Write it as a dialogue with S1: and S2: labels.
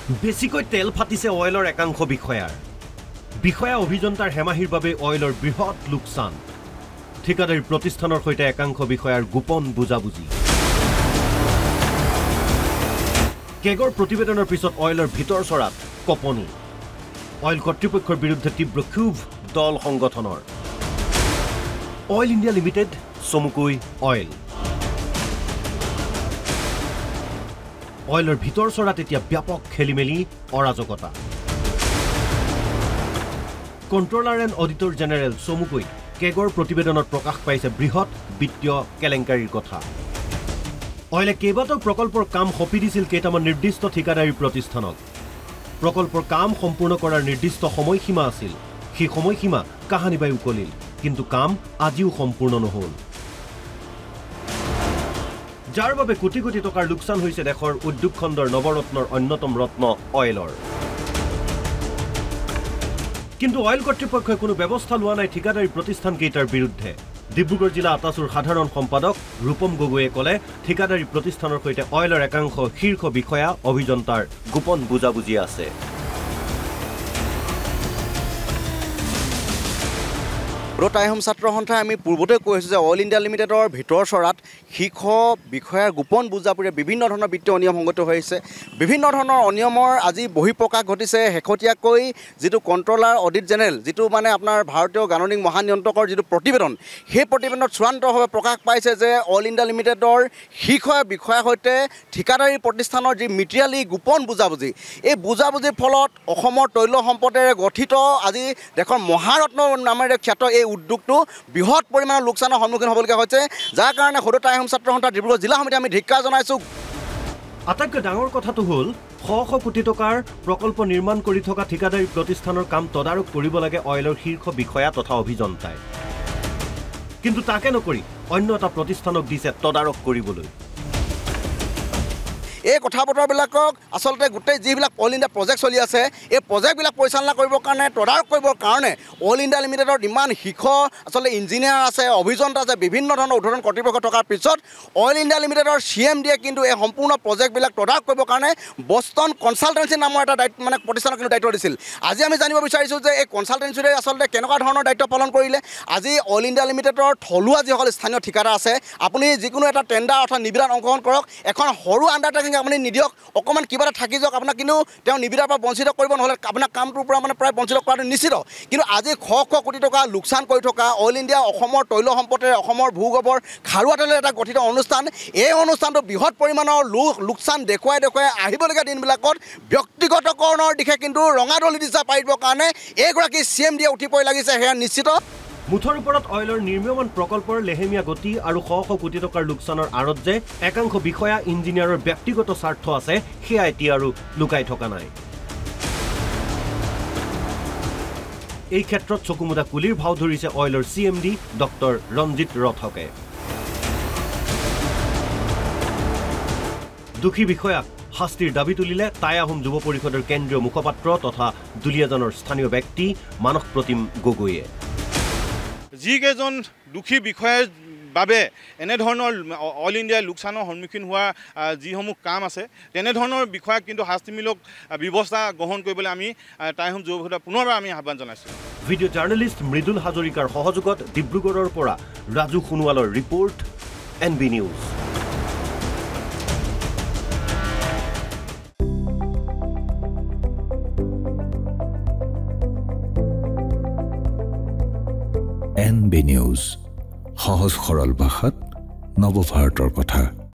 S1: বেছিকৈ তেল ফাটিছে অইলৰ একাংশ বিষয়া অভিযন্তাৰ হেমাহিৰ বাবে অইলৰ বৃহৎ লোকচান ঠিকাদাৰী প্ৰতিষ্ঠানৰ সৈতে একাংশ বিষয়াৰ গোপন বুজাবুজি কেগৰ প্ৰতিবেদনৰ পিছত অইলৰ ভিতৰ চৰাত কপনি অইল কৰ্তৃপক্ষৰ বিৰুদ্ধে তীব্ৰ ক্ষোভ দল সংগঠনৰ অইল ইণ্ডিয়া লিমিটেড চমুকৈ অইল অইলৰ ভিতৰ চৰাত এতিয়া ব্যাপক খেলিমেলি অৰাজকতা কন্ট্ৰোলাৰ এণ্ড অডিটৰ জেনেৰেল চমুকৈ কেগৰ প্ৰতিবেদনত প্ৰকাশ পাইছে বৃহৎ বিত্তীয় কেলেংকাৰীৰ কথা অইলে কেইবাটাও প্ৰকল্পৰ কাম সঁপি দিছিল কেইটামান নিৰ্দিষ্ট ঠিকাদাৰী প্ৰতিষ্ঠানক প্ৰকল্পৰ কাম সম্পূৰ্ণ কৰাৰ নিৰ্দিষ্ট সময়সীমা আছিল সেই সময়সীমা কাহানি বাই উকলিল কিন্তু কাম আজিও সম্পূৰ্ণ নহল যাৰ বাবে কোটি কোটি টকাৰ লোকচান হৈছে দেশৰ উদ্যোগ খণ্ডৰ নৱৰত্নৰ অন্যতম ৰত্ন অইলৰ কিন্তু অইল কৰ্তৃপক্ষই কোনো ব্যৱস্থা লোৱা নাই ঠিকাদাৰী প্ৰতিষ্ঠান কেইটাৰ বিৰুদ্ধে ডিব্ৰুগড় জিলা আটাচুৰ সাধাৰণ সম্পাদক ৰূপম গগৈয়ে ক'লে ঠিকাদাৰী প্ৰতিষ্ঠানৰ সৈতে অইলৰ একাংশ শীৰ্ষ বিষয়া অভিযন্তাৰ গোপন বুজাবুজি আছে
S2: টাইহোম ছাত্ৰ সন্থাই আমি পূৰ্বতে কৈছোঁ যে অইল ইণ্ডিয়া লিমিটেডৰ ভিতৰ চৰাত শীৰ্ষ বিষয়াৰ গোপন বুজাবুজিৰে বিভিন্ন ধৰণৰ বিত্তীয় অনিয়ম সংঘটিত হৈছে বিভিন্ন ধৰণৰ অনিয়মৰ আজি বহিঃপ্ৰকাশ ঘটিছে শেহতীয়াকৈ যিটো কণ্ট্ৰলাৰ অডিট জেনেৰেল যিটো মানে আপোনাৰ ভাৰতীয় গাণনিক মহানিয়ন্ত্ৰকৰ যিটো প্ৰতিবেদন সেই প্ৰতিবেদনত চূড়ান্তভাৱে প্ৰকাশ পাইছে যে অইল ইণ্ডিয়া লিমিটেডৰ শীৰ্ষ বিষয়াৰ সৈতে ঠিকাদাৰী প্ৰতিষ্ঠানৰ যি মিটিৰিয়েলি গোপন বুজাবুজি এই বুজাবুজিৰ ফলত অসমৰ তৈল সম্পদেৰে গঠিত আজি দেশৰ মহাৰত্ন নামেৰে খ্যাত এই উদ্যোগটো বৃহৎ পৰিমাণৰ লোকচানৰ সন্মুখীন হ'বলগীয়া হৈছে যাৰ কাৰণে সদৌ টাইহোম ছাত্ৰ সন্থা ডিব্ৰুগড় জিলা সমিতি আমি ধিক্কাৰ জনাইছোঁ
S1: আটাইতকৈ ডাঙৰ কথাটো হ'ল শ কোটি টকাৰ প্ৰকল্প নিৰ্মাণ কৰি থকা ঠিকাদাৰী প্ৰতিষ্ঠানৰ কাম তদাৰক কৰিব লাগে অইলৰ শীৰ্ষ বিষয়া তথা অভিযন্তাই কিন্তু তাকে নকৰি অন্য এটা প্ৰতিষ্ঠানক দিছে তদাৰক কৰিবলৈ
S2: এই কথা বতৰাবিলাকক আচলতে গোটেই যিবিলাক অইল ইণ্ডিয়া প্ৰজেক্ট চলি আছে এই প্ৰজেক্টবিলাক পৰিচালনা কৰিবৰ কাৰণে তদাৰক কৰিবৰ কাৰণে অইল ইণ্ডিয়া লিমিটেডৰ ইমান শীৰ্ষ আচলতে ইঞ্জিনিয়াৰ আছে অভিযন্তা আছে বিভিন্ন ধৰণৰ উদ্বোধন কৰ্তৃপক্ষ থকাৰ পিছত অইল ইণ্ডিয়া লিমিটেডৰ CMDয়ে কিন্তু এই সম্পূৰ্ণ প্ৰজেক্টবিলাক তদাৰক কৰিবৰ কাৰণে বষ্টন কনচালটেঞ্চি নামৰ এটা দায়িত্ব মানে প্ৰতিষ্ঠানক কিন্তু দায়িত্ব দিছিল আজি আমি জানিব বিচাৰিছোঁ যে এই কনচালটেঞ্চিৰে আচলতে কেনেকুৱা ধৰণৰ দায়িত্ব পালন কৰিলে আজি অইল ইণ্ডিয়া লিমিটেডৰ থলুৱা যিসকল স্থানীয় ঠিকাদাৰ আছে আপুনি যিকোনো এটা টেণ্ডাৰ অৰ্থাৎ নিবিদাত অংশগ্ৰহণ কৰক এখন সৰু আণ্ডাৰটেকিং আপুনি নিদিয়ক অকণমান কিবা এটা থাকি যাওক আপোনাক কিন্তু তেওঁ নিবিদাৰ পৰা বঞ্চিত কৰিব নহ'লে আপোনাৰ কামটোৰ পৰা মানে প্ৰায় বঞ্চিত কৰাটো নিশ্চিত কিন্তু আজি শ কোটি টকা লোকচান কৰি থকা অইল ইণ্ডিয়া অসমৰ তৈল সম্পদেৰে অসমৰ ভূগৰ্ভৰ খাৰুৱা তেলেৰে এটা গঠিত অনুষ্ঠান এই অনুষ্ঠানটো বৃহৎ পৰিমাণৰ লোকচান দেখুৱাই আহিবলগীয়া দিনবিলাকত ব্যক্তিগতকৰণৰ দিশে কিন্তু ৰঙাদলি দিছা পাৰিবৰ কাৰণে এইগৰাকী CMDয়ে উঠি পৰি লাগিছে সেয়া নিশ্চিত
S1: মুঠৰ ওপৰত অইলৰ নিৰ্মীয়মান প্ৰকল্পৰ লেহেমীয়া গতি আৰু শ কোটি টকাৰ লোকচানৰ আঁৰত যে একাংশ বিষয়া ইঞ্জিনিয়াৰৰ ব্যক্তিগত স্বাৰ্থ আছে সেয়া এতিয়া আৰু লুকাই থকা নাই এই ক্ষেত্ৰত চকুমুদা কুলিৰ ভাও ধৰিছে অইলৰ CMD ডক্টৰ ৰঞ্জিত ৰথকে দুখী বিষয়াক শাস্তিৰ দাবী তুলিলে টাই আহোম যুৱ পৰিষদৰ কেন্দ্ৰীয় মুখপাত্ৰ তথা দুলিয়াজানৰ স্থানীয় ব্যক্তি মানস প্ৰতিম গগৈয়ে
S3: যিকেইজন দুখী বিষয়াৰ বাবে এনেধৰণৰ অইল ইণ্ডিয়াৰ লোকচানৰ সন্মুখীন হোৱা যিসমূহ কাম আছে তেনেধৰণৰ বিষয়াক কিন্তু শাস্তিমূলক ব্যৱস্থা গ্ৰহণ কৰিবলৈ আমি টাইহোম যুৱ পৰিষদৰ পুনৰবাৰ আমি আহ্বান জনাইছোঁ
S1: ভিডিঅ' জাৰ্নেলিষ্ট মৃদুল হাজৰিকাৰ সহযোগত ডিব্ৰুগড়ৰ পৰা ৰাজু সোণোৱালৰ report NB news
S4: NB news সহজ সৰল ভাষাত নৱভাৰতৰ কথা